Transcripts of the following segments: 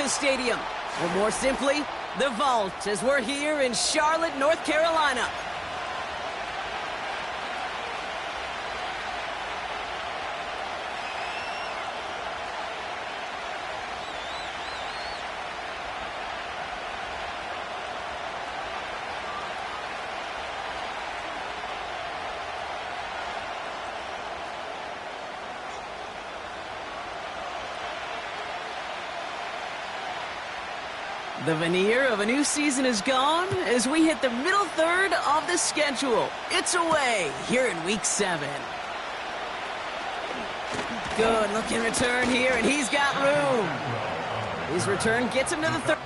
America Stadium, or more simply, the Vault, as we're here in Charlotte, North Carolina. The veneer of a new season is gone as we hit the middle third of the schedule. It's away here in Week 7. Good looking return here, and he's got room. His return gets him to the third.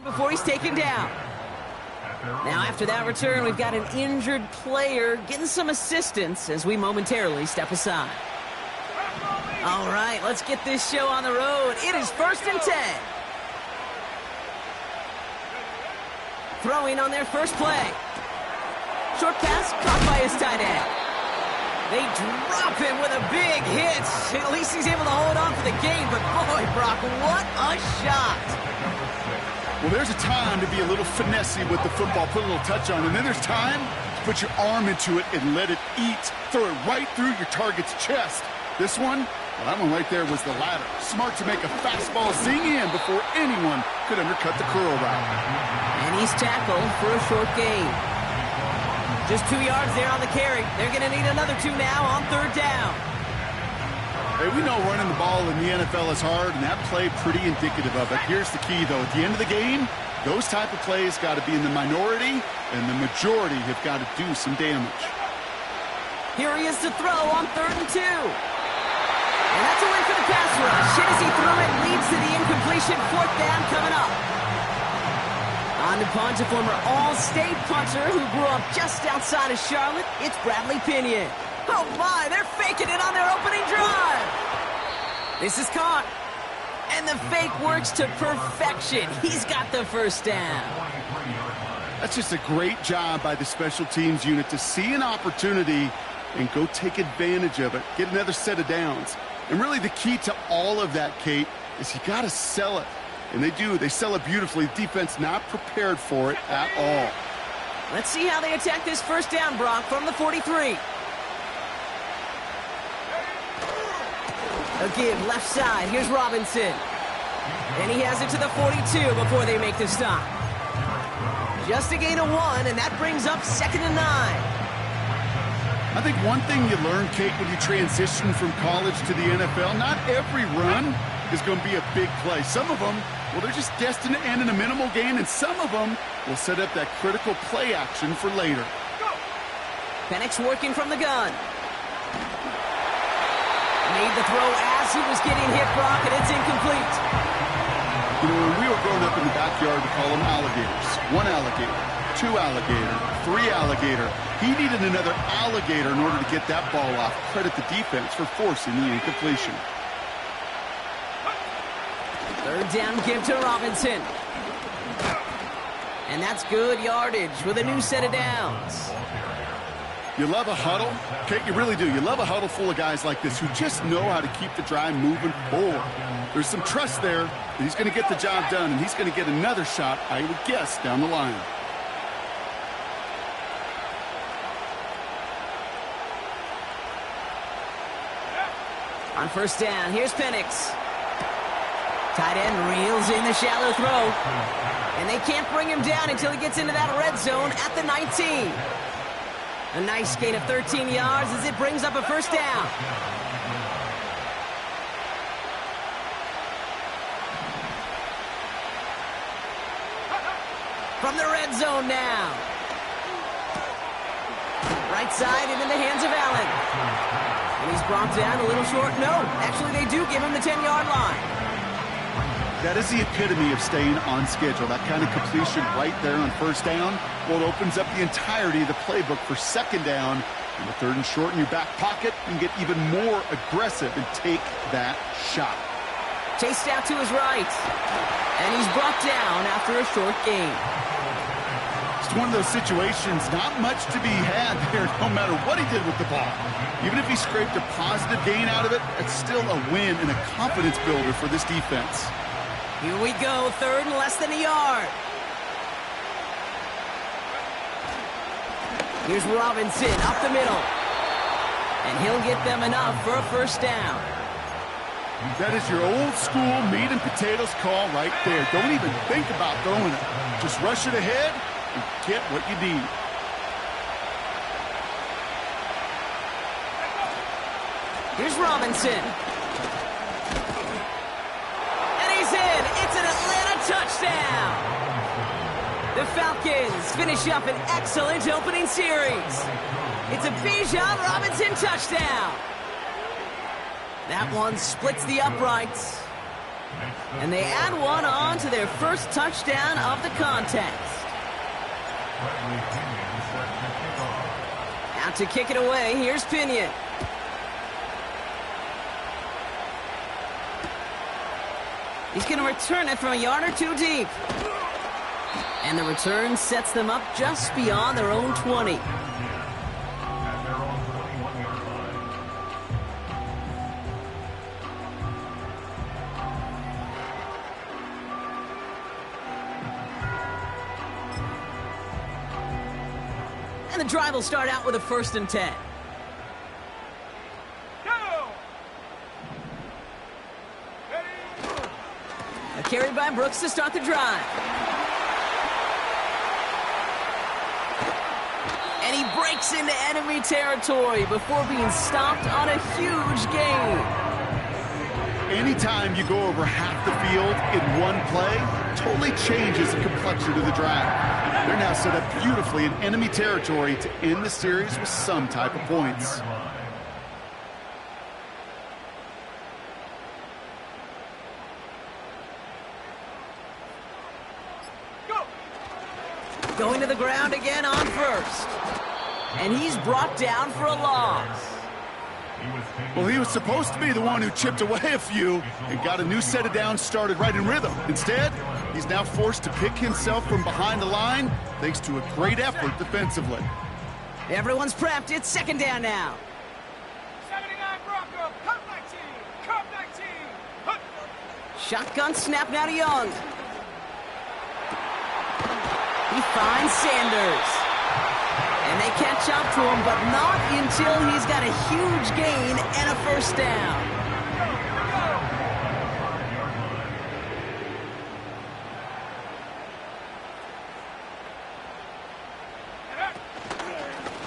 Before he's taken down. Now after that return, we've got an injured player getting some assistance as we momentarily step aside. All right, let's get this show on the road. It is 1st and 10. Throwing on their first play. Short pass caught by his tight end. They drop him with a big hit. At least he's able to hold on for the game, but boy, Brock, what a shot. Well, there's a time to be a little finessey with the football, put a little touch on, and then there's time to put your arm into it and let it eat. Throw it right through your target's chest. This one, well, that one right there was the latter. Smart to make a fastball zing in before anyone could undercut the curl route. And he's tackled for a short gain. Just 2 yards there on the carry. They're going to need another 2 now on 3rd down. Hey, we know running the ball in the NFL is hard, and that play pretty indicative of it. Here's the key, though. At the end of the game, those type of plays got to be in the minority, and the majority have got to do some damage. Here he is to throw on 3rd and 2. And that's a win for the pass rush. Hit as he threw it, leads to the incompletion. 4th down coming up. On to punt, a former All-State punter who grew up just outside of Charlotte. It's Bradley Pinion. Oh my, they're faking it on their opening drive. This is caught. And the fake works to perfection. He's got the 1st down. That's just a great job by the special teams unit to see an opportunity and go take advantage of it. Get another set of downs. And really the key to all of that, Kate, is you got to sell it. And they do. They sell it beautifully. The defense not prepared for it at all. Let's see how they attack this 1st down, Brock, from the 43. A give left side. Here's Robinson. And he has it to the 42 before they make the stop. Just a gain of 1, and that brings up 2nd and 9. I think one thing you learn, Kate, when you transition from college to the NFL, not every run is going to be a big play. Some of them, well, they're just destined to end in a minimal gain, and some of them will set up that critical play action for later. Penix working from the gun. Made the throw as he was getting hit, Brock, and it's incomplete. You know, when we were growing up in the backyard, we call them alligators. 1 alligator, 2 alligator, 3 alligator. He needed another alligator in order to get that ball off. Credit the defense for forcing the incompletion. 3rd down give to Robinson. And that's good yardage with a new set of downs. You love a huddle? Kate, you really do. You love a huddle full of guys like this who just know how to keep the drive moving forward. There's some trust there that he's going to get the job done, and he's going to get another shot, I would guess, down the line. On 1st down, here's Penix. Tight end reels in the shallow throw. And they can't bring him down until he gets into that red zone at the 19. A nice gain of 13 yards as it brings up a 1st down. From the red zone now. Right side into the hands of Allen. And he's brought down a little short. No, actually they do give him the 10-yard line. That is the epitome of staying on schedule. That kind of completion right there on first down. Well, it opens up the entirety of the playbook for second down. And the third and short in your back pocket, and get even more aggressive and take that shot. Chased out to his right. And he's brought down after a short gain. It's one of those situations, not much to be had there no matter what he did with the ball. Even if he scraped a positive gain out of it, it's still a win and a confidence builder for this defense. Here we go, third and less than a yard. Here's Robinson up the middle. And he'll get them enough for a first down. That is your old school meat and potatoes call right there. Don't even think about throwing it. Just rush it ahead and get what you need. Here's Robinson. And he's in. It's an Atlanta touchdown. The Falcons finish up an excellent opening series. It's a Bijan Robinson touchdown. That one splits the uprights. And they add one on to their first touchdown of the contest. Out to kick it away, here's Pinion. He's going to return it from a yard or two deep. And the return sets them up just beyond their own 20. And the drive will start out with a 1st and 10. A carry by Brooks to start the drive. And he breaks into enemy territory before being stopped on a huge gain. Anytime you go over half the field in one play, totally changes the complexion of the drive. They're now set up beautifully in enemy territory to end the series with some type of points. Going to the ground again on first. And he's brought down for a loss. Well, he was supposed to be the one who chipped away a few and got a new set of downs started right in rhythm. Instead, he's now forced to pick himself from behind the line thanks to a great effort defensively. Everyone's prepped. It's second down now. 79 Bronco, cut 19, cut 19. Hut. Shotgun snap now to Young. He finds Sanders. And they catch up to him, but not until he's got a huge gain and a first down.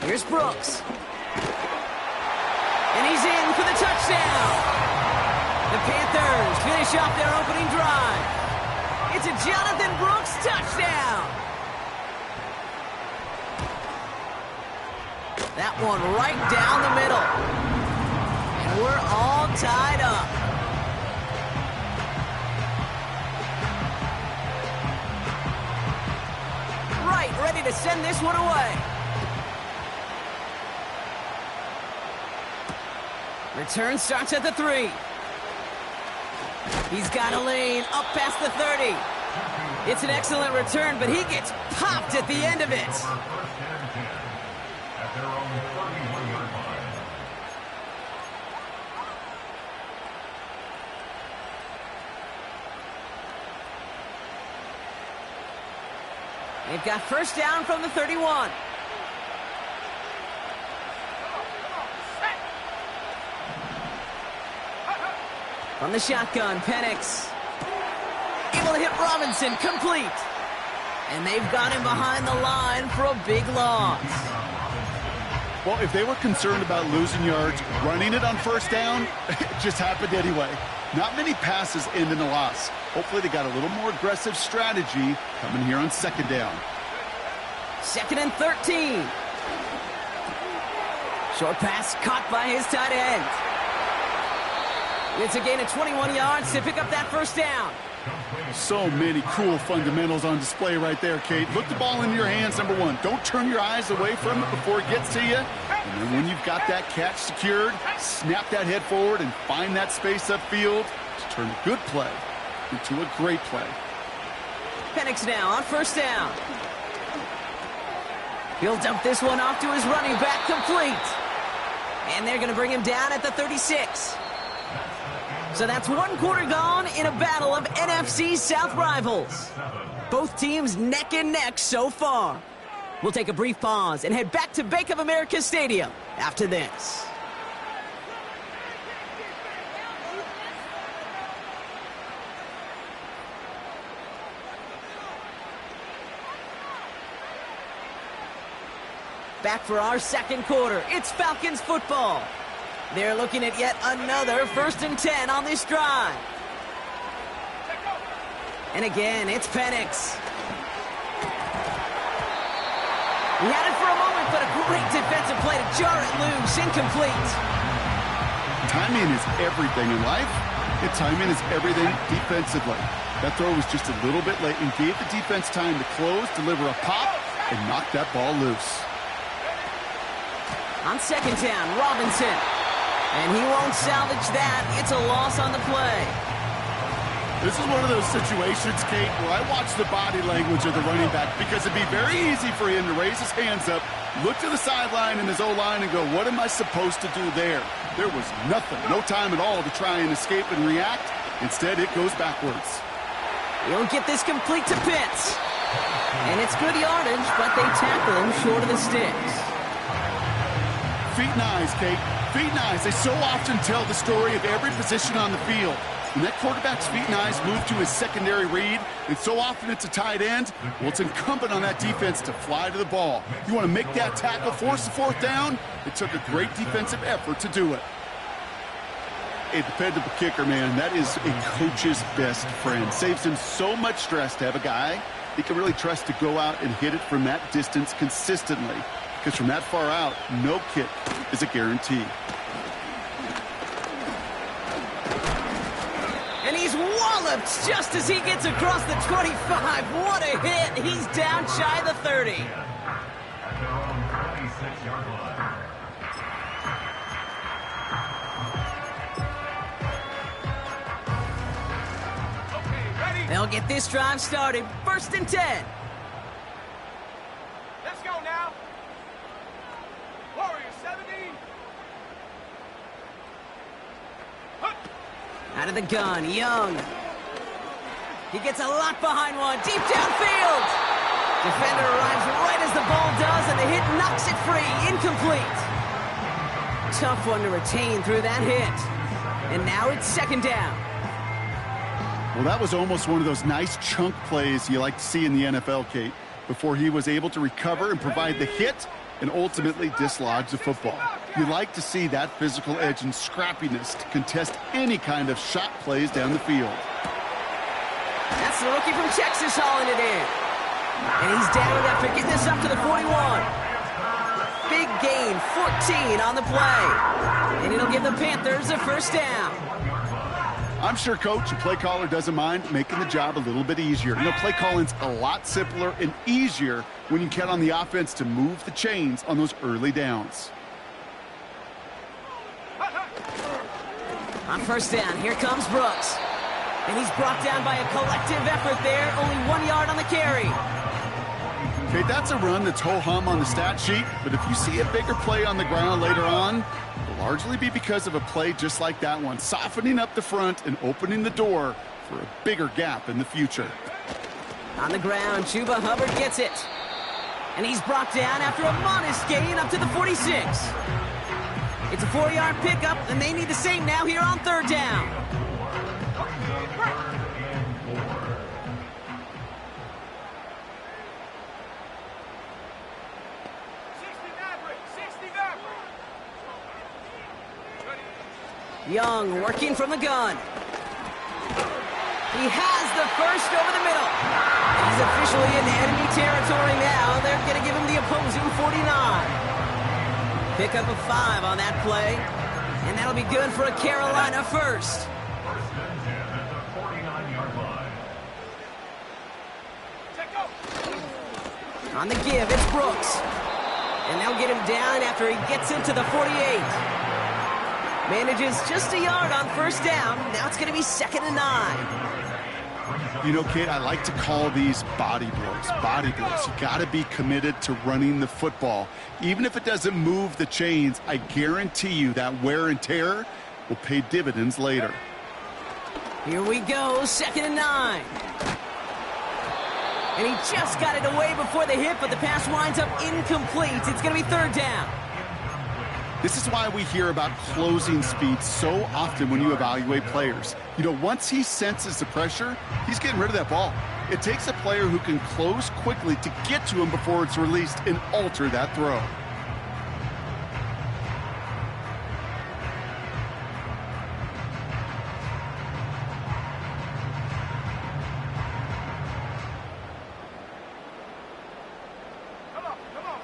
Here's Brooks. And he's in for the touchdown. The Panthers finish off their opening drive. It's a Jonathan Brooks touchdown. That one right down the middle. And we're all tied up. Right, ready to send this one away. Return starts at the 3. He's got a lane up past the 30. It's an excellent return, but he gets popped at the end of it. They've got first down from the 31. From the shotgun, Penix. Able to hit Robinson, complete. And they've got him behind the line for a big loss. Well, if they were concerned about losing yards, running it on first down, it just happened anyway. Not many passes end in a loss. Hopefully they got a little more aggressive strategy coming here on second down. 2nd and 13. Short pass caught by his tight end. It's a gain of 21 yards to pick up that first down. So many cool fundamentals on display right there, Kate. Look the ball into your hands, number one. Don't turn your eyes away from it before it gets to you. And then when you've got that catch secured, snap that head forward and find that space upfield to turn a good play into a great play. Penix now on first down. He'll dump this one off to his running back, complete. And they're going to bring him down at the 36. So that's one quarter gone in a battle of NFC South rivals. Both teams neck and neck so far. We'll take a brief pause and head back to Bank of America Stadium after this. Back for our second quarter. It's Falcons football. They're looking at yet another 1st and 10 on this drive. And again, it's Penix. He had it for a moment, but a great defensive play to jar it loose. Incomplete. Timing is everything in life, and timing is everything defensively. That throw was just a little bit late and gave the defense time to close, deliver a pop, and knock that ball loose. On second down, Robinson. And he won't salvage that. It's a loss on the play. This is one of those situations, Kate, where I watch the body language of the running back because it'd be very easy for him to raise his hands up, look to the sideline in his O-line and go, what am I supposed to do there? There was nothing, no time at all to try and escape and react. Instead, it goes backwards. He'll get this complete to Pitts. And it's good yardage, but they tackle him short of the sticks. Feet and eyes, Kate. Feet and eyes. They so often tell the story of every position on the field. When that quarterback's feet and eyes move to his secondary read, and so often it's a tight end, well, it's incumbent on that defense to fly to the ball. You want to make that tackle, force the fourth down? It took a great defensive effort to do it. A dependable kicker, man, that is a coach's best friend. Saves him so much stress to have a guy he can really trust to go out and hit it from that distance consistently. Because from that far out, no kick is a guarantee. And he's walloped just as he gets across the 25. What a hit. He's down shy of the 30. They'll get this drive started. 1st and 10. Let's go now. Warriors 70. Out of the gun, Young. He gets a lot behind one, deep downfield. Defender arrives right as the ball does, and the hit knocks it free, incomplete. Tough one to retain through that hit. And now it's 2nd down. Well, that was almost one of those nice chunk plays you like to see in the NFL, Kate, before he was able to recover and provide the hit and ultimately dislodge the football. You like to see that physical edge and scrappiness to contest any kind of shot plays down the field. That's the rookie from Texas hauling it in. And he's down after getting this up to the 41. Big gain, 14 on the play. And it'll give the Panthers a 1st down. I'm sure coach and play caller doesn't mind making the job a little bit easier. You know, play calling's a lot simpler and easier when you count on the offense to move the chains on those early downs. On 1st down, here comes Brooks. And he's brought down by a collective effort there. Only 1 yard on the carry. Okay, that's a run that's ho-hum on the stat sheet, but if you see a bigger play on the ground later on, it'll largely be because of a play just like that one, softening up the front and opening the door for a bigger gap in the future. On the ground, Chuba Hubbard gets it. And he's brought down after a modest gain up to the 46. It's a 4-yard pickup, and they need the same now here on 3rd down. Young working from the gun. He has the first over the middle. He's officially in enemy territory now. They're going to give him the opposing 49. Pick up a 5 on that play. And that'll be good for a Carolina first. On the give, it's Brooks. And they'll get him down after he gets into the 48. Manages just a yard on first down. Now it's going to be 2nd and 9. You know, Kate, I like to call these body blows. Body blows. You got to be committed to running the football. Even if it doesn't move the chains, I guarantee you that wear and tear will pay dividends later. Here we go, 2nd and 9. And he just got it away before the hit, but the pass winds up incomplete. It's going to be 3rd down. This is why we hear about closing speed so often when you evaluate players. You know, once he senses the pressure, he's getting rid of that ball. It takes a player who can close quickly to get to him before it's released and alter that throw.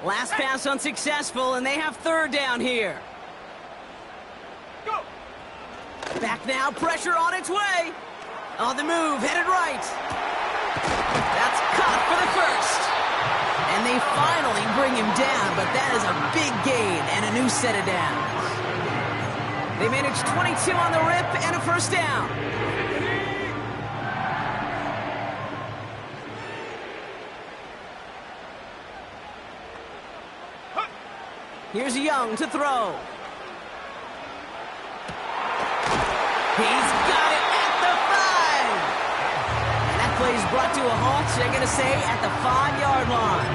Last pass unsuccessful, and they have 3rd down here. Go. Back now, pressure on its way. On the move, headed right. That's caught for the first. And they finally bring him down, but that is a big gain and a new set of downs. They managed 22 on the rip and a first down. Here's Young to throw. He's got it at the 5. And that play is brought to a halt, so they're going to say at the 5-yard line.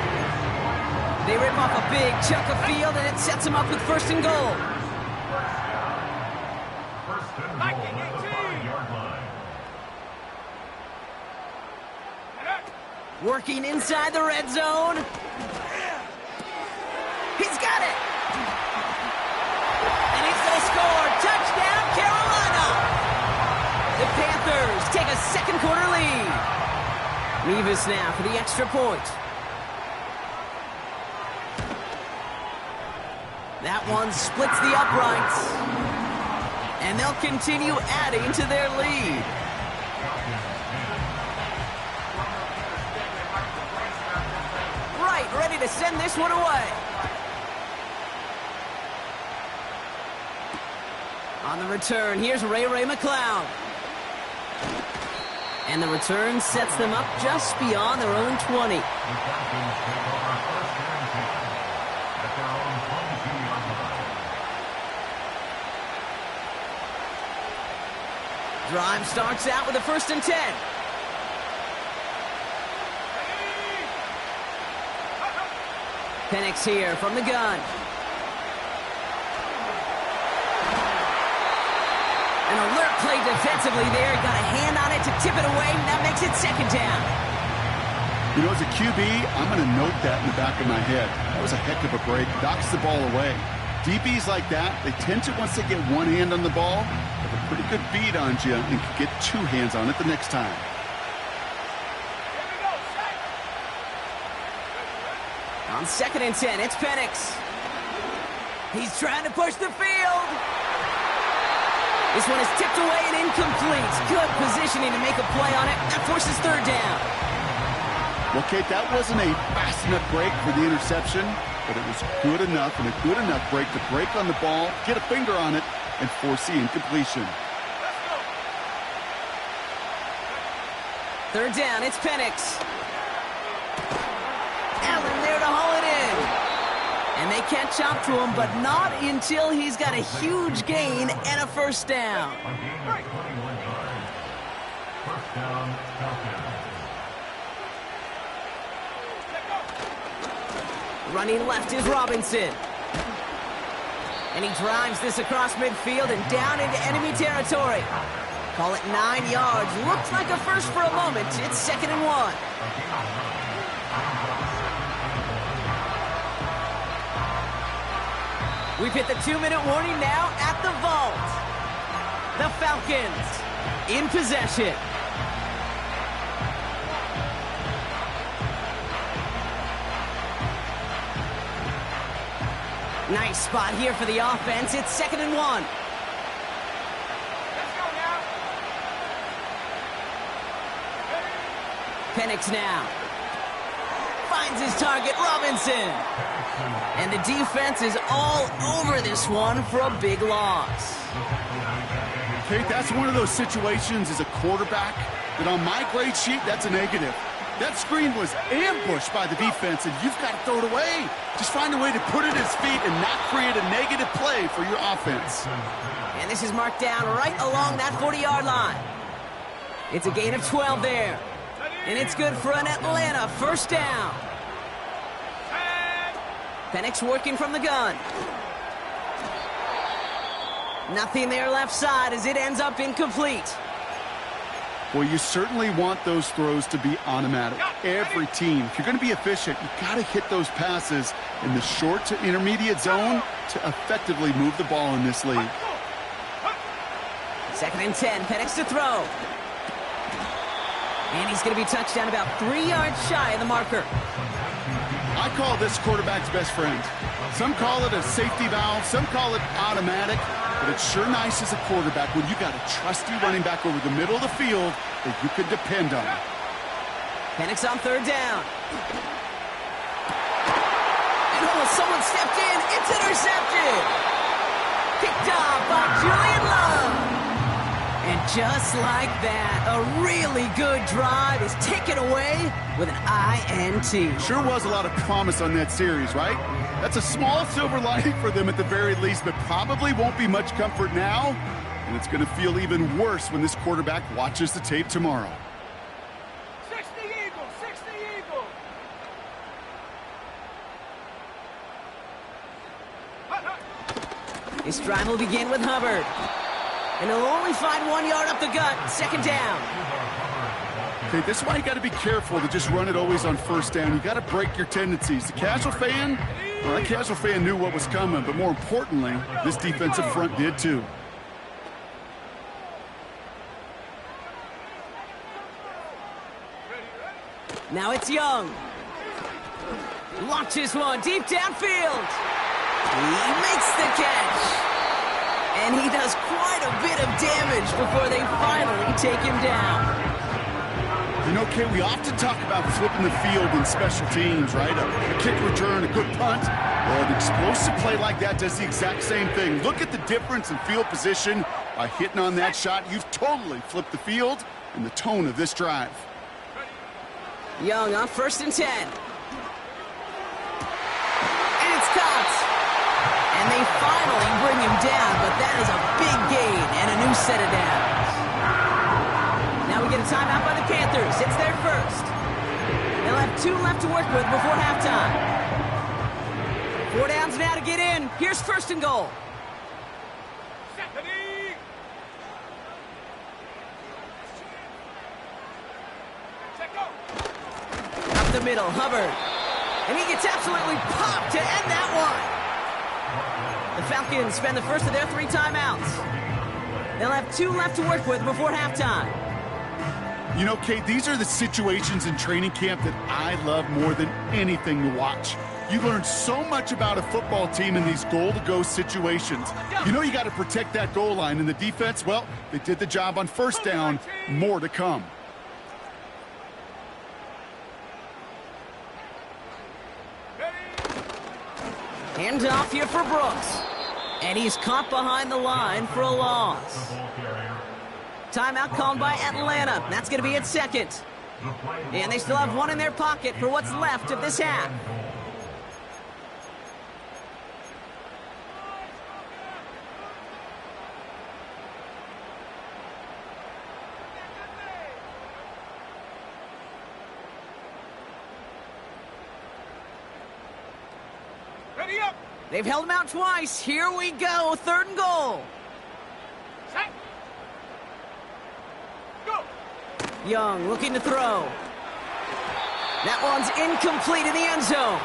They rip off a big chunk of field, and it sets them up with 1st and goal. Working inside the red zone. He's got it. And he's going to score. Touchdown, Carolina. The Panthers take a 2nd quarter lead. Nevis now for the extra point. That one splits the uprights. And they'll continue adding to their lead. Right, ready to send this one away. On the return, here's Ray McLeod. And the return sets them up just beyond their own 20. Drive starts out with a 1st and 10. Penix here from the gun. An alert play defensively there. Got a hand on it to tip it away. That makes it 2nd down. You know, as a QB, I'm going to note that in the back of my head. That was a heck of a break. Knocks the ball away. DBs like that, they tend to, once they get one hand on the ball, have a pretty good beat on you and can get 2 hands on it the next time. On 2nd and 10, it's Penix. He's trying to push the field. This one is tipped away and incomplete. Good positioning to make a play on it. That forces 3rd down. Well, Kate, that wasn't a fast enough break for the interception, but it was good enough and a good enough break to break on the ball, get a finger on it, and force the incompletion. 3rd down, it's Penix. Allen there to haul it in. And they catch up to him, but not until he's got a huge gain and a 1st down. Running left is Robinson. And he drives this across midfield and down into enemy territory. Call it 9 yards. Looks like a first for a moment. It's 2nd and 1. We've hit the 2-minute warning now at the vault. The Falcons in possession. Nice spot here for the offense. It's 2nd and 1. Let's go now. Penix now. Finds his target, Robinson. And the defense is all over this one for a big loss. Kate, that's one of those situations as a quarterback that on my grade sheet, that's a negative. That screen was ambushed by the defense, and you've got to throw it away. Just find a way to put it at his feet and not create a negative play for your offense. And this is marked down right along that 40-yard line. It's a gain of 12 there. And it's good for an Atlanta first down. Penix working from the gun. Nothing there left side as it ends up incomplete. Well, you certainly want those throws to be automatic. Every team, if you're going to be efficient, you've got to hit those passes in the short to intermediate zone to effectively move the ball in this league. 2nd and 10, Penix to throw. And he's going to be touched down about 3 yards shy of the marker. I call this quarterback's best friend. Some call it a safety valve, some call it automatic, but it's sure nice as a quarterback when you got a trusty running back over the middle of the field that you can depend on. Penix on 3rd down. And someone stepped in. It's intercepted. Picked off by Julian Love. And just like that, a really good drive is taken away with an INT. Sure was a lot of promise on that series, right? That's a small silver lining for them at the very least, but probably won't be much comfort now. And it's going to feel even worse when this quarterback watches the tape tomorrow. 60 Eagles, 60 Eagles. His drive will begin with Hubbard. And he'll only find 1 yard up the gut. 2nd down. Okay, this is why you got to be careful to just run it always on 1st down. You got to break your tendencies. The casual fan, well, that casual fan knew what was coming, but more importantly, this defensive front did too. Now it's Young. Launches one deep downfield. He makes the catch. And he does quite a bit of damage before they finally take him down. You know, Kate, we often talk about flipping the field in special teams, right? A kick return, a good punt. Well, an explosive play like that does the exact same thing. Look at the difference in field position. By hitting on that shot, you've totally flipped the field and the tone of this drive. Young on 1st and 10. And it's caught. And they finally bring him down, but that is a big gain and a new set of downs. Now we get a timeout by the Panthers. It's their first. They'll have 2 left to work with before halftime. 4 downs now to get in. Here's 1st and goal. Up the middle, Hubbard. And he gets absolutely popped to end that one. The Falcons spend the first of their 3 timeouts. They'll have 2 left to work with before halftime. You know, Kate, these are the situations in training camp that I love more than anything to watch. You learn so much about a football team in these goal-to-go situations. You know you got to protect that goal line, and the defense, well, they did the job on 1st down. More to come. Hand off here for Brooks. And he's caught behind the line for a loss. Timeout called by Atlanta. That's going to be its 2nd. And they still have 1 in their pocket for what's left of this half. Ready up. They've held him out twice. Here we go. 3rd and goal. Set. Go. Young looking to throw. That one's incomplete in the end zone.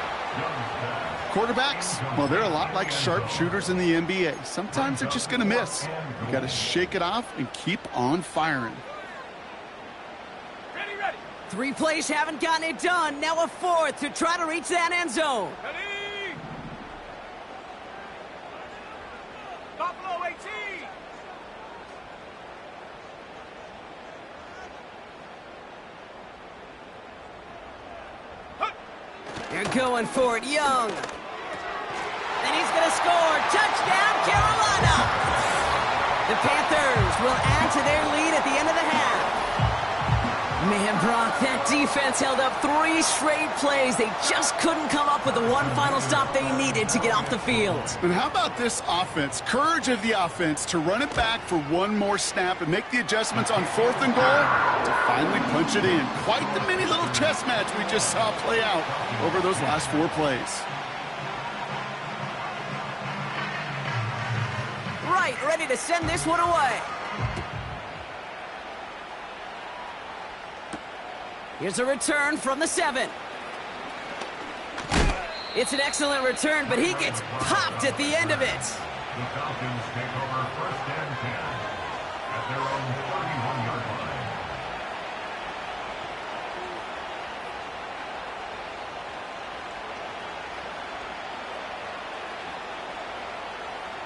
Quarterbacks, well, they're a lot like sharpshooters in the NBA. Sometimes they're just going to miss. You got to shake it off and keep on firing. Ready, ready. 3 plays haven't gotten it done. Now a 4th to try to reach that end zone. Ready. going for it, Young. And he's going to score. Touchdown, Carolina! The Panthers will add to their lead at the end of the half. Man, Brock, that defense held up 3 straight plays. They just couldn't come up with the one final stop they needed to get off the field. And how about this offense? Courage of the offense to run it back for one more snap and make the adjustments on 4th and goal to finally punch it in. Quite the mini little chess match we just saw play out over those last 4 plays. Right, ready to send this one away. Here's a return from the 7. It's an excellent return, but he gets popped at the end of it. The Falcons take over 1st and 10 at their own 31-yard line.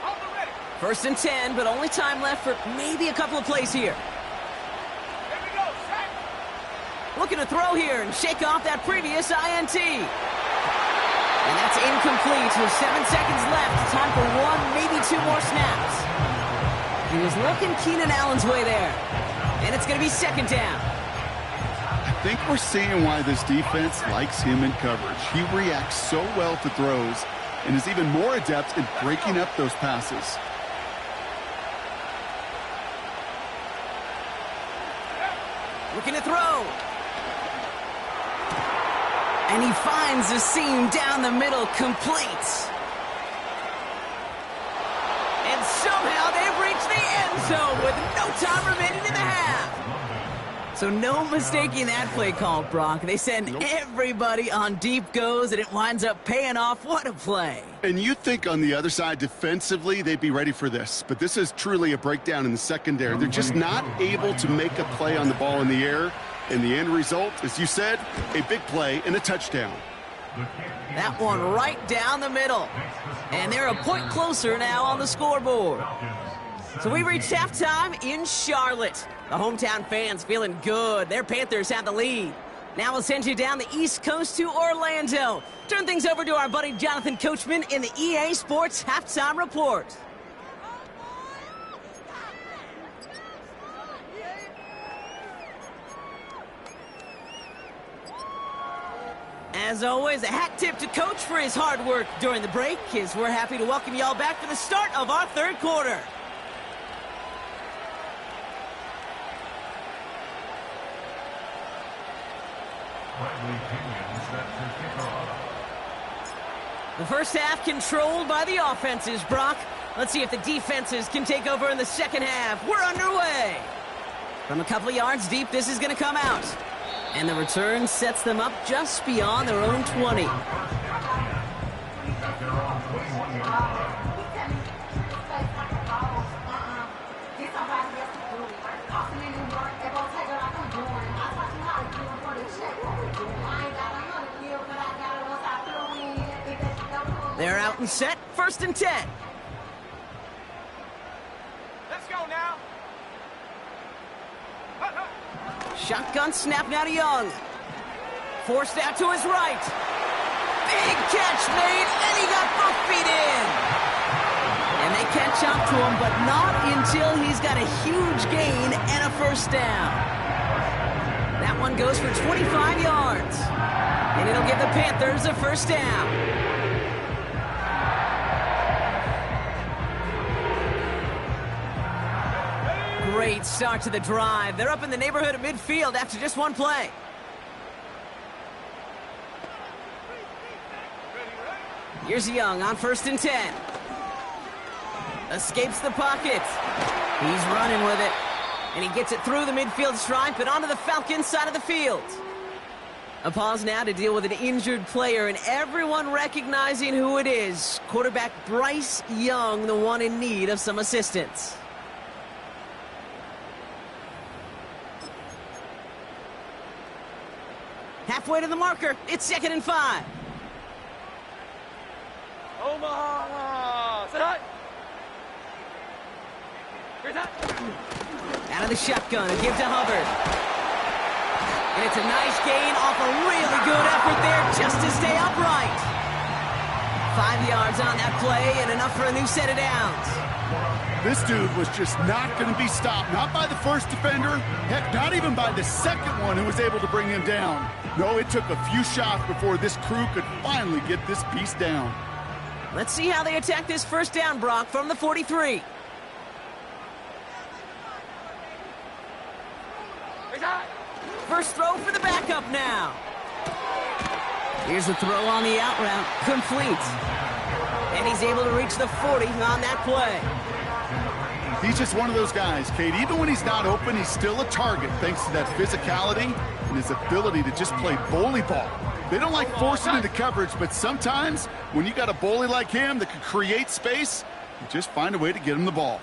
Hold the ready. 1st and 10, but only time left for maybe a couple of plays here. Here we go. Sack. Looking to throw here and shake off that previous INT. And that's incomplete with 7 seconds left. Time for 1, maybe 2 more snaps. He was looking Keenan Allen's way there. And it's going to be 2nd down. I think we're seeing why this defense likes him in coverage. He reacts so well to throws and is even more adept in breaking up those passes. Looking to throw. And he finds the seam down the middle, complete. And somehow they've reached the end zone with no time remaining in the half. So no mistaking that play call, Brock. They send everybody on deep goes, and it winds up paying off. What a play. And you think on the other side, defensively, they'd be ready for this. But this is truly a breakdown in the secondary. They're just not able to make a play on the ball in the air. And the end result, as you said, a big play and a touchdown. That one right down the middle. And they're a point closer now on the scoreboard. So we reached halftime in Charlotte. The hometown fans feeling good. Their Panthers have the lead. Now we'll send you down the East Coast to Orlando. Turn things over to our buddy Jonathan Coachman in the EA Sports Halftime Report. As always, a hat tip to Coach for his hard work during the break, as we're happy to welcome y'all back for the start of our 3rd quarter. The first half controlled by the offenses, Brock. Let's see if the defenses can take over in the 2nd half. We're underway. From a couple of yards deep, this is going to come out. And the return sets them up just beyond their own 20. They're out and set. 1st and 10. Let's go now. Shotgun snap now to Young. Forced out to his right. Big catch made, and he got both feet in. And they catch up to him, but not until he's got a huge gain and a 1st down. That one goes for 25 yards. And it'll give the Panthers a 1st down. Great start to the drive. They're up in the neighborhood of midfield after just 1 play. Here's Young on 1st and 10. Escapes the pocket. He's running with it. And he gets it through the midfield stripe and onto the Falcons side of the field. A pause now to deal with an injured player, and everyone recognizing who it is. Quarterback Bryce Young, the one in need of some assistance. Halfway to the marker. It's 2nd and 5. Omaha. Sit high. Here's that. Out of the shotgun and give to Hubbard. And it's a nice gain off a really good effort there just to stay upright. 5 yards on that play and enough for a new set of downs. This dude was just not going to be stopped. Not by the first defender. Heck, not even by the second one who was able to bring him down. No, it took a few shots before this crew could finally get this piece down. Let's see how they attack this first down, Brock, from the 43. First throw for the backup now. Here's a throw on the out route. Complete. And he's able to reach the 40 on that play. He's just one of those guys, Kate. Even when he's not open, he's still a target thanks to that physicality and his ability to just play bully ball. They don't like forcing into coverage, but sometimes when you got a bully like him that can create space, you just find a way to get him the ball.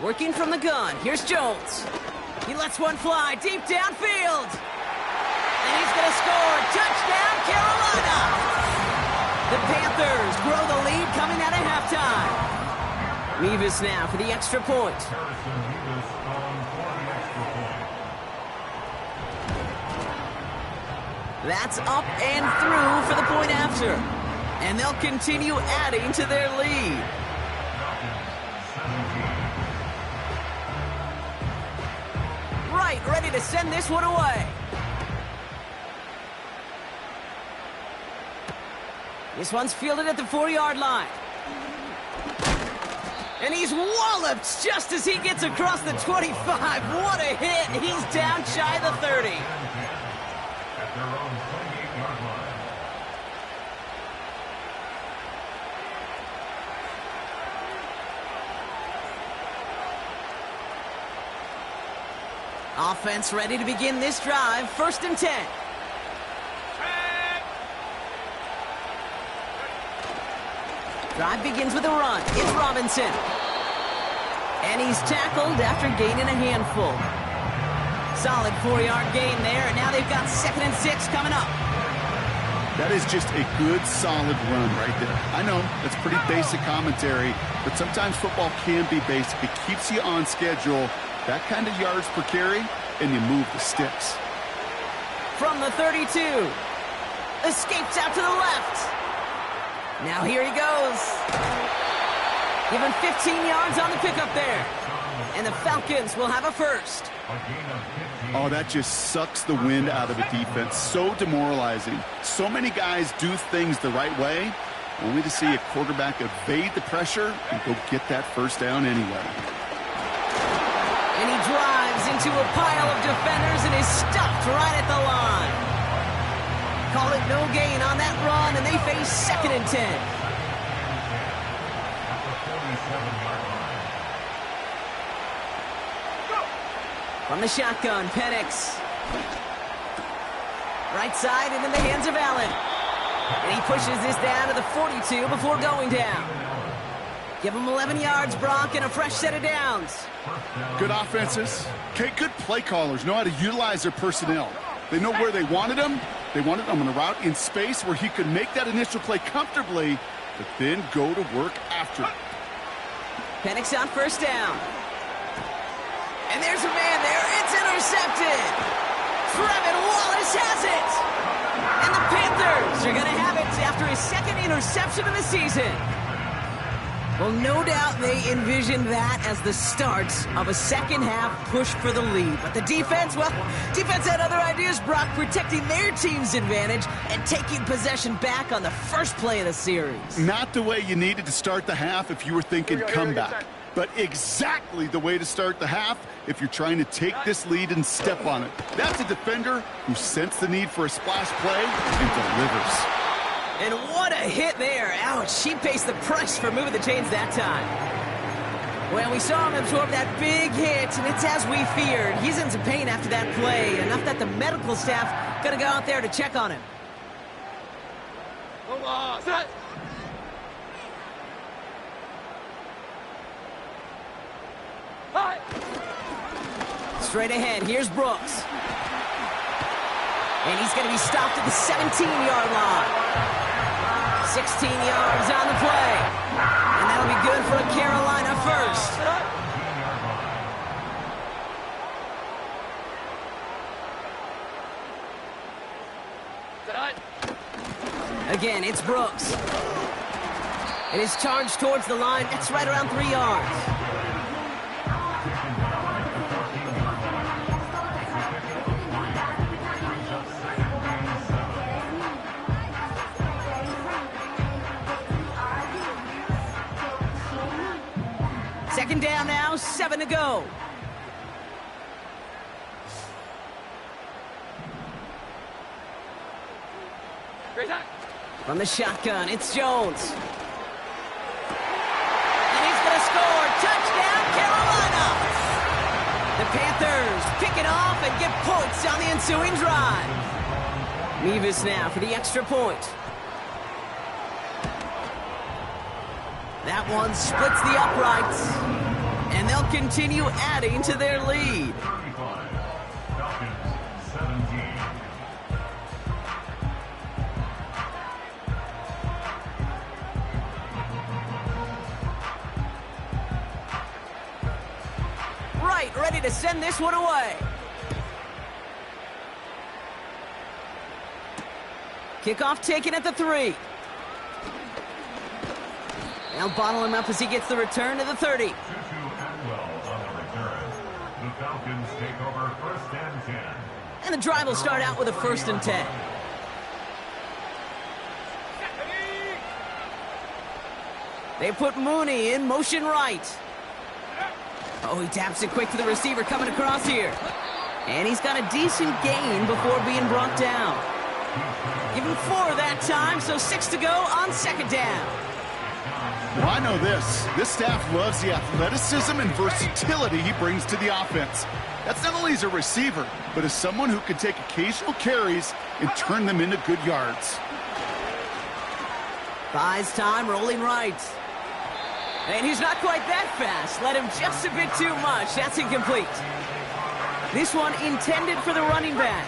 Working from the gun. Here's Jones. He lets one fly deep downfield. And he's going to score. Touchdown, Carolina. The Panthers grow the lead coming out of halftime. Mevis now for the extra point. That's up and through for the point after. And they'll continue adding to their lead. Right, ready to send this one away. This one's fielded at the 4-yard line. And he's walloped just as he gets across the 25. What a hit. He's down shy of the 30. At their own 28-yard line. Offense ready to begin this drive. 1st and 10. Drive begins with a run. It's Robinson. And he's tackled after gaining a handful. Solid 4-yard gain there, and now they've got 2nd and 6 coming up. That is just a good, solid run right there. I know, that's pretty basic commentary, but sometimes football can be basic. It keeps you on schedule. That kind of yards per carry, and you move the sticks. From the 32. Escapes out to the left. Now here he goes. Give him 15 yards on the pickup there. And the Falcons will have a first. Oh, that just sucks the wind out of a defense. So demoralizing. So many guys do things the right way, only to see a quarterback evade the pressure and go get that first down anyway. And he drives into a pile of defenders and is stopped right at the line. Call it no gain on that run, and they face 2nd and 10. From the shotgun, Penix. Right side and in the hands of Allen. And he pushes this down to the 42 before going down. Give him 11 yards, Brock, and a fresh set of downs. Good offenses. Okay, good play callers know how to utilize their personnel. They know where they wanted him. They wanted him on a route in space where he could make that initial play comfortably, but then go to work after it. Penix on 1st down. And there's a man there. It's intercepted. Trevin Wallace has it. And the Panthers are going to have it after his 2nd interception of the season. Well, no doubt they envisioned that as the start of a second-half push for the lead. But the defense, well, defense had other ideas, Brock, protecting their team's advantage and taking possession back on the first play of the series. Not the way you needed to start the half if you were thinking comeback, but exactly the way to start the half if you're trying to take this lead and step on it. That's a defender who sensed the need for a splash play and delivers. And what a hit there. Ouch, he pays the price for moving the chains that time. Well, we saw him absorb that big hit, and it's as we feared. He's in some pain after that play, enough that the medical staff going to go out there to check on him. Straight ahead, here's Brooks. And he's going to be stopped at the 17-yard line. 16 yards on the play. And that'll be good for a Carolina first. Again, it's Brooks. It is charged towards the line. That's right around 3 yards. Second down now, 7 to go. From the shotgun, it's Jones. And he's going to score. Touchdown, Carolina! The Panthers pick it off and get points on the ensuing drive. Mevis now for the extra point. That one splits the uprights, and they'll continue adding to their lead. 35, Falcons 17. Right, ready to send this one away. Kickoff taken at the 3. They'll bottle him up as he gets the return to the 30. Tutu Atwell on the return. The Falcons take over 1st and 10. And the drive will start out with a 1st and 10. They put Mooney in motion right. Oh, he taps it quick to the receiver coming across here. And he's got a decent gain before being brought down. Give him 4 that time, so 6 to go on 2nd down. Well, I know this. This staff loves the athleticism and versatility he brings to the offense. That's not only as a receiver, but as someone who can take occasional carries and turn them into good yards. Buys time, rolling right. And he's not quite that fast. Let him just a bit too much. That's incomplete. This one intended for the running back.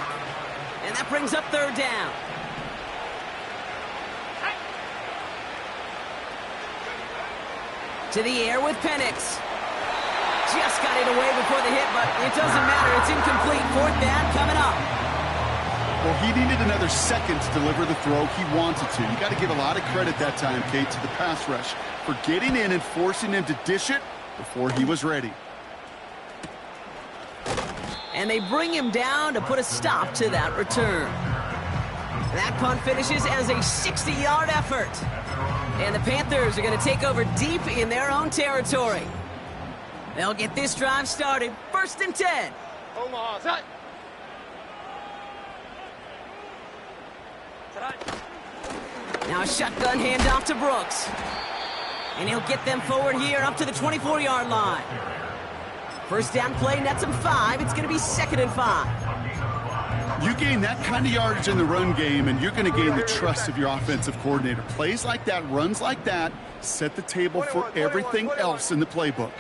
And that brings up 3rd down. To the air with Penix. Just got it away before the hit, but it doesn't matter. It's incomplete. 4th down coming up. Well, he needed another second to deliver the throw he wanted to. You got to give a lot of credit that time, Kate, to the pass rush for getting in and forcing him to dish it before he was ready. And they bring him down to put a stop to that return. That punt finishes as a 60-yard effort. And the Panthers are going to take over deep in their own territory. They'll get this drive started. 1st and 10. Omaha, set. Now a shotgun handoff to Brooks. And he'll get them forward here up to the 24-yard line. 1st down play nets him 5. It's going to be 2nd and 5. You gain that kind of yardage in the run game, and you're going to gain the trust of your offensive coordinator. Plays like that, runs like that, set the table for everything else in the playbook.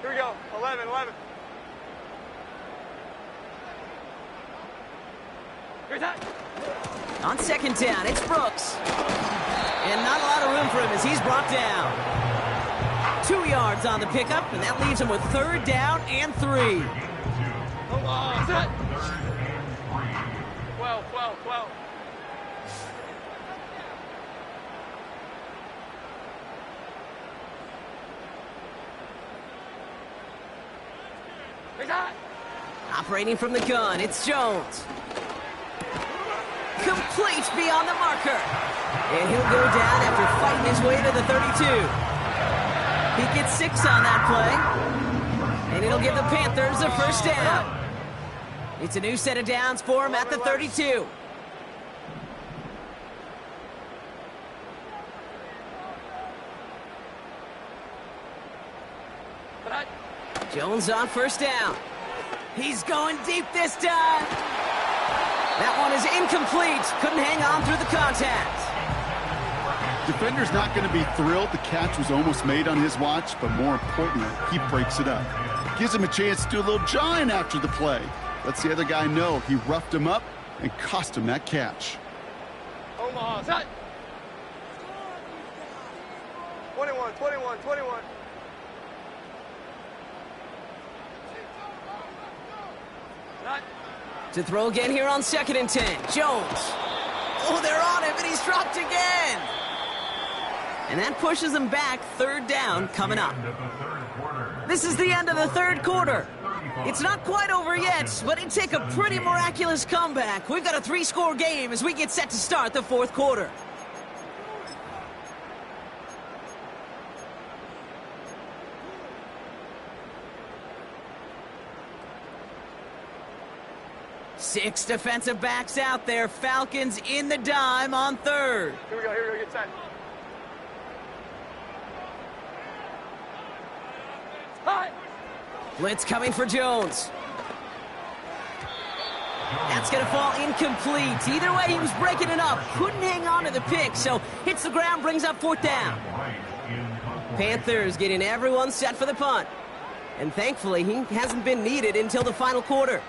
Here we go. 11. Here's that. On 2nd down, it's Brooks. And not a lot of room for him as he's brought down. 2 yards on the pickup, and that leaves him with 3rd down and 3. Omaha, set. 12. 'Here's that. Operating from the gun, it's Jones. Complete beyond the marker. And he'll go down after fighting his way to the 32. He gets 6 on that play. And it'll give the Panthers a 1st down. It's a new set of downs for him at the 32. Jones on 1st down. He's going deep this time. That one is incomplete. Couldn't hang on through the contact. Defender's not going to be thrilled the catch was almost made on his watch, but more importantly, he breaks it up. Gives him a chance to do a little jawing after the play. Lets the other guy know he roughed him up and cost him that catch. Omaha, set. 21, 21, 21. Not. To throw again here on 2nd and 10. Jones. Oh, they're on him, and he's dropped again. And that pushes them back. 3rd down coming up. This is the end of the 3rd quarter. It's not quite over yet, but it'd take a pretty miraculous comeback. We've got a 3-score game as we get set to start the 4th quarter. Six defensive backs out there. Falcons in the dime on 3rd. Here we go, get set. Hi. Blitz coming for Jones. That's going to fall incomplete. Either way, he was breaking it up. Couldn't hang on to the pick, so hits the ground, brings up 4th down. Panthers getting everyone set for the punt. And thankfully, he hasn't been needed until the final quarter.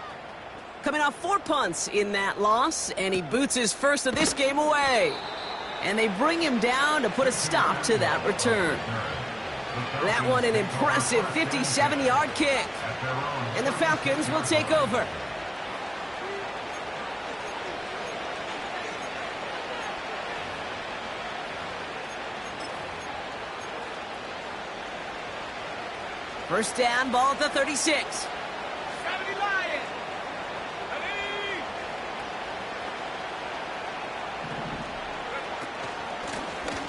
Coming off 4 punts in that loss, and he boots his first of this game away. And they bring him down to put a stop to that return. That one an impressive 57-yard kick. And the Falcons will take over. First down, ball at the 36.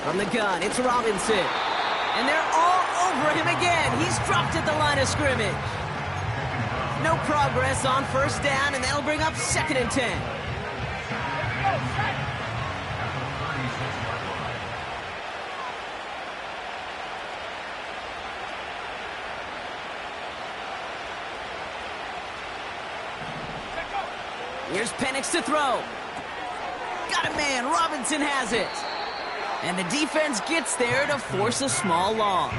From the gun, it's Robinson. And they're all over him again. He's dropped at the line of scrimmage. No progress on 1st down, and that'll bring up 2nd and 10. Here's Penix to throw. Got a man. Robinson has it. And the defense gets there to force a small loss.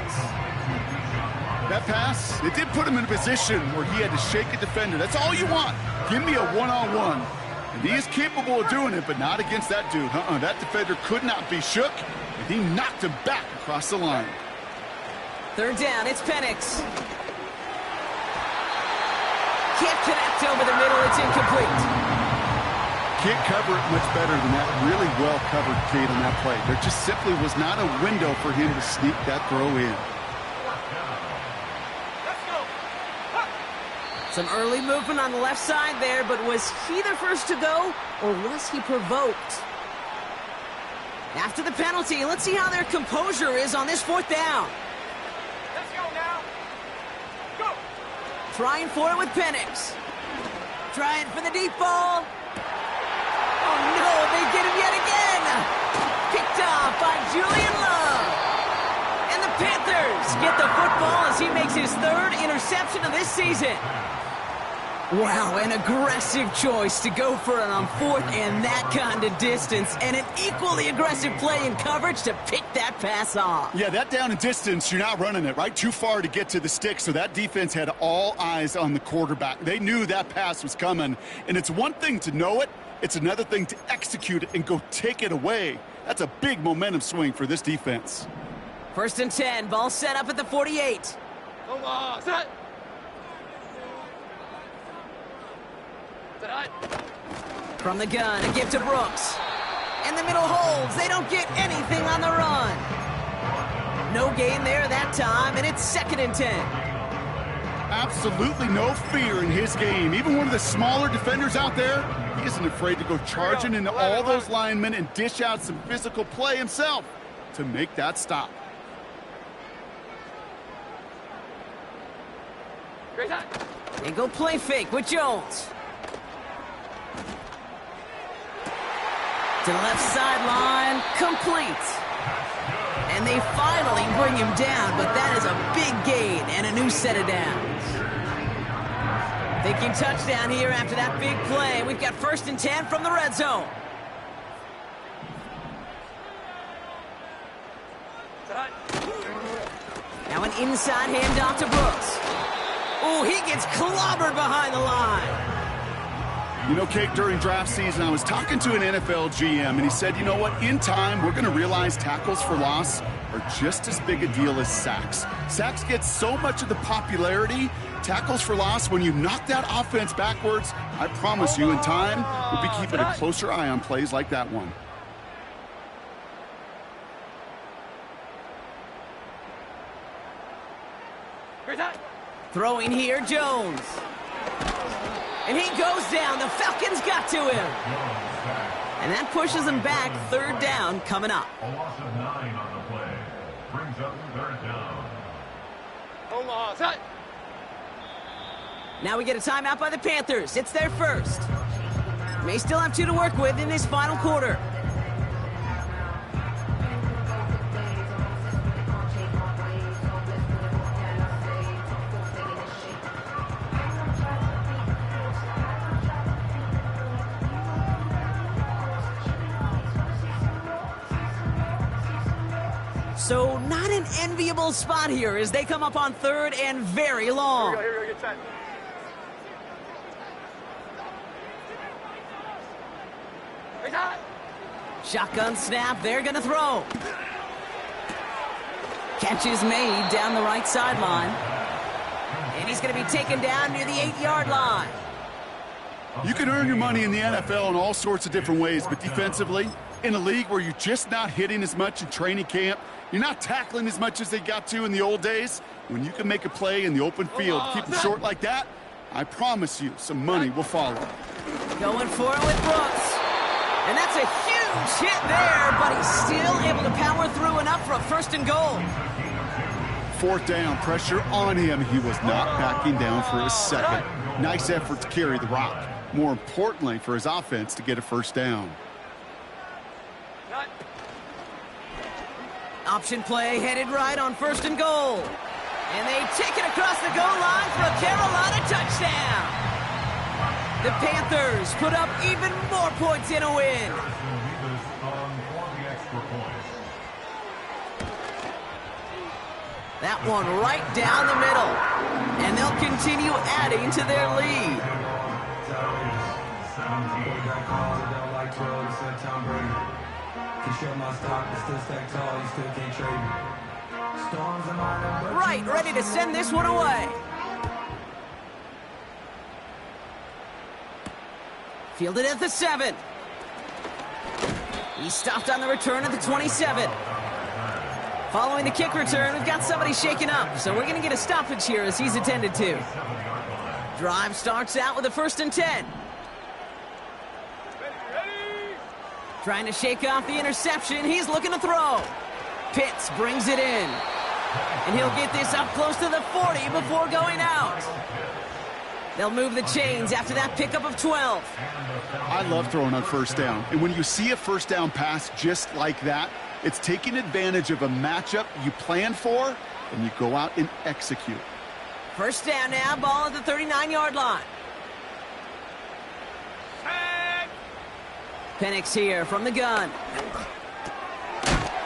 That pass, it did put him in a position where he had to shake a defender. That's all you want. Give me a one-on-one. And he is capable of doing it, but not against that dude. That defender could not be shook, and he knocked him back across the line. 3rd down, it's Penix. Can't connect over the middle, it's incomplete. Can't cover it much better than that. Really well covered, Kate, on that play. There just simply was not a window for him to sneak that throw in. Let's go. Some early movement on the left side there, but was he the first to go, or was he provoked? After the penalty, let's see how their composure is on this 4th down. Let's go now. Go. Trying for it with Penix. Trying for the deep ball. Oh, no, they get him yet again. Picked off by Julian Love. And the Panthers get the football as he makes his 3rd interception of this season. Wow, an aggressive choice to go for it on 4th and that kind of distance. And an equally aggressive play in coverage to pick that pass off. Yeah, that down and distance, you're not running it, right? Too far to get to the stick, so that defense had all eyes on the quarterback. They knew that pass was coming. And it's one thing to know it. It's another thing to execute it and go take it away. That's a big momentum swing for this defense. 1st and 10, ball set up at the 48. Come on, set. From the gun, a give to Brooks. And the middle holds. They don't get anything on the run. No gain there that time, and it's 2nd and 10. Absolutely no fear in his game. Even one of the smaller defenders out there, he isn't afraid to go charging into all those linemen and dish out some physical play himself to make that stop. Great time. They go play fake with Jones. To the left sideline, complete. And they finally bring him down, but that is a big gain and a new set of downs. Thinking touchdown here after that big play. We've got 1st and 10 from the red zone. Now an inside handoff to Brooks. Oh, he gets clobbered behind the line. You know, Kate, during draft season, I was talking to an NFL GM, and he said, you know what, in time, we're going to realize tackles for loss are just as big a deal as sacks. Sacks get so much of the popularity. Tackles for loss, when you knock that offense backwards, I promise you in time, we'll be keeping a closer eye on plays like that one. Throwing here, Jones. And he goes down. The Falcons got to him. And that pushes him back. Third down coming up. A loss of 9 on the play. Brings up third down. Omaha, set. Now we get a timeout by the Panthers. It's their first. May still have 2 to work with in this final quarter. So not an enviable spot here as they come up on third and very long. Here we go, get set. Shotgun snap, they're going to throw. Catch is made down the right sideline. And he's going to be taken down near the 8-yard line. You can earn your money in the NFL in all sorts of different ways, but defensively, in a league where you're just not hitting as much in training camp, you're not tackling as much as they got to in the old days, when you can make a play in the open field, keep it short like that, I promise you some money will follow. Going for it with Brooks. And that's a huge hit there, but he's still able to power through enough for a first and goal. Fourth down, pressure on him. He was not backing down for a second. Nice effort to carry the rock. More importantly, for his offense to get a first down. Option play headed right on first and goal. And they take it across the goal line for a Carolina touchdown. The Panthers put up even more points in a win. That one right down the middle. And they'll continue adding to their lead. Right, ready to send this one away. Fielded at the 7. He stopped on the return at the 27. Following the kick return, we've got somebody shaken up, so we're going to get a stoppage here as he's attended to. Drive starts out with a 1st and 10. Trying to shake off the interception. He's looking to throw. Pitts brings it in. And he'll get this up close to the 40 before going out. They'll move the chains after that pickup of 12. I love throwing on first down. And when you see a first down pass just like that, it's taking advantage of a matchup you planned for, and you go out and execute. First down now, ball at the 39-yard line. Penix here from the gun.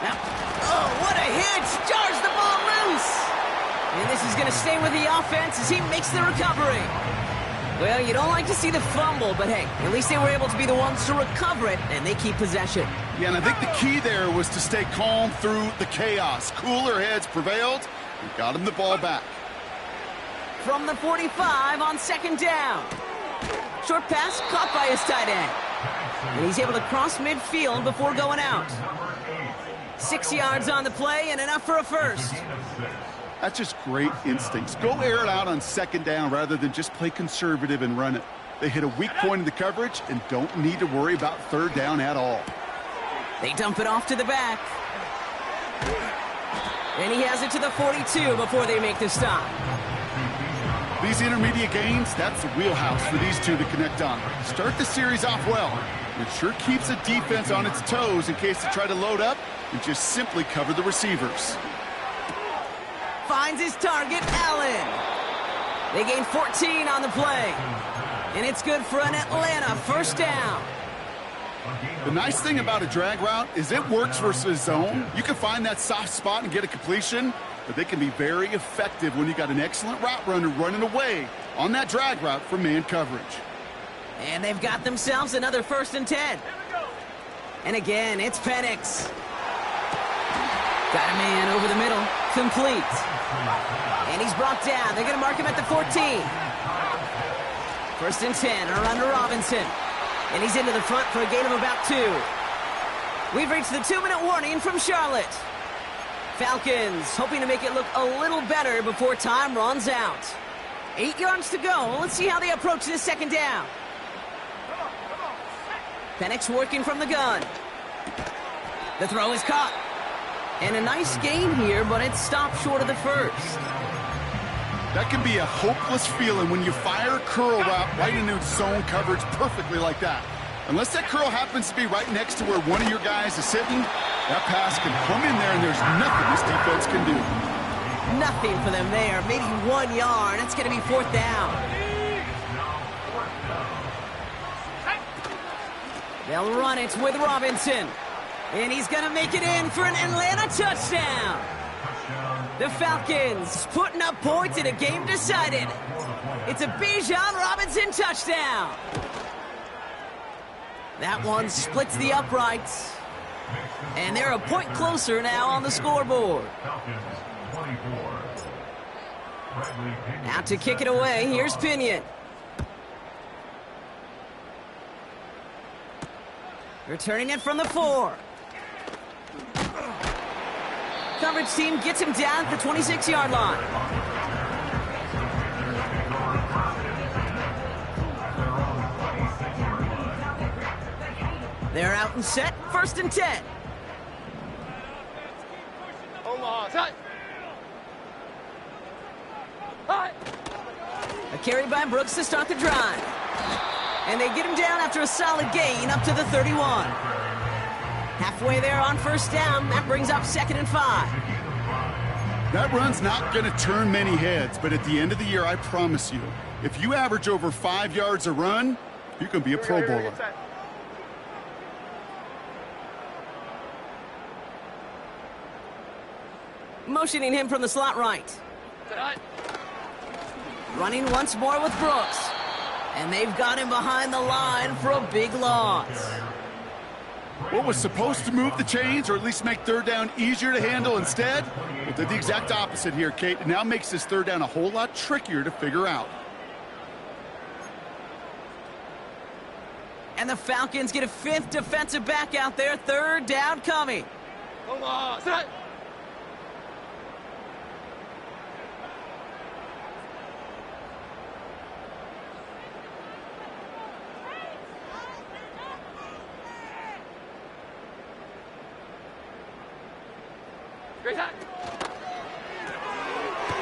Now, oh, what a hit! Jars the ball loose! And this is going to stay with the offense as he makes the recovery. Well, you don't like to see the fumble, but hey, at least they were able to be the ones to recover it, and they keep possession. Yeah, and I think the key there was to stay calm through the chaos. Cooler heads prevailed and got him the ball back. From the 45 on 2nd down. Short pass caught by his tight end. And he's able to cross midfield before going out. 6 yards on the play and enough for a first. That's just great instincts. Go air it out on 2nd down rather than just play conservative and run it. They hit a weak point in the coverage and don't need to worry about 3rd down at all. They dump it off to the back. And he has it to the 42 before they make the stop. These intermediate gains, that's the wheelhouse for these two to connect on. Start the series off well. It sure keeps the defense on its toes in case they try to load up and just simply cover the receivers. Finds his target, Allen. They gain 14 on the play. And it's good for an Atlanta first down. The nice thing about a drag route is it works versus zone. You can find that soft spot and get a completion, but they can be very effective when you got an excellent route runner running away on that drag route from man coverage. And they've got themselves another 1st and 10. And again, it's Penix. Got a man over the middle. Complete. And he's brought down. They're going to mark him at the 14. First and 10, around to Robinson. And he's into the front for a gain of about 2. We've reached the 2-minute warning from Charlotte. Falcons hoping to make it look a little better before time runs out. 8 yards to go. Let's see how they approach this second down. Penix working from the gun. The throw is caught. And a nice gain here, but it stopped short of the first. That can be a hopeless feeling when you fire a curl route right into zone coverage perfectly like that. Unless that curl happens to be right next to where one of your guys is sitting, that pass can come in there and there's nothing this defense can do. Nothing for them there. Maybe 1 yard. It's going to be 4th down. They'll run it with Robinson. And he's going to make it in for an Atlanta touchdown. The Falcons putting up points in a game decided. It's a Bijan Robinson touchdown. That one splits the uprights. And they're a point closer now on the scoreboard. Now to kick it away, here's Pinion. Returning it from the 4. Coverage team gets him down at the 26-yard line. They're out and set, 1st and 10. A carry by Brooks to start the drive. And they get him down after a solid gain up to the 31. Halfway there on 1st down, that brings up 2nd and 5. That run's not going to turn many heads, but at the end of the year, I promise you, if you average over 5 yards a run, you can be a Pro Bowler. Motioning him from the slot right. Running once more with Brooks. And they've got him behind the line for a big loss. What was supposed to move the chains or at least make 3rd down easier to handle instead? Well, did the exact opposite here, Kate. It now makes this 3rd down a whole lot trickier to figure out. And the Falcons get a 5th defensive back out there. 3rd down coming.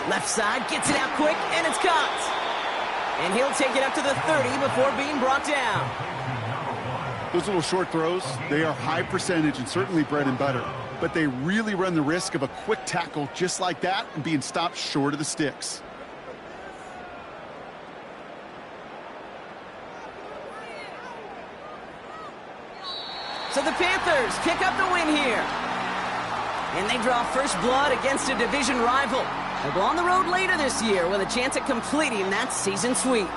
Left side, gets it out quick, and it's caught. And he'll take it up to the 30 before being brought down. Those little short throws, they are high percentage and certainly bread and butter. But they really run the risk of a quick tackle just like that and being stopped short of the sticks. So the Panthers pick up the win here. And they draw first blood against a division rival. They'll go on the road later this year with a chance at completing that season sweep.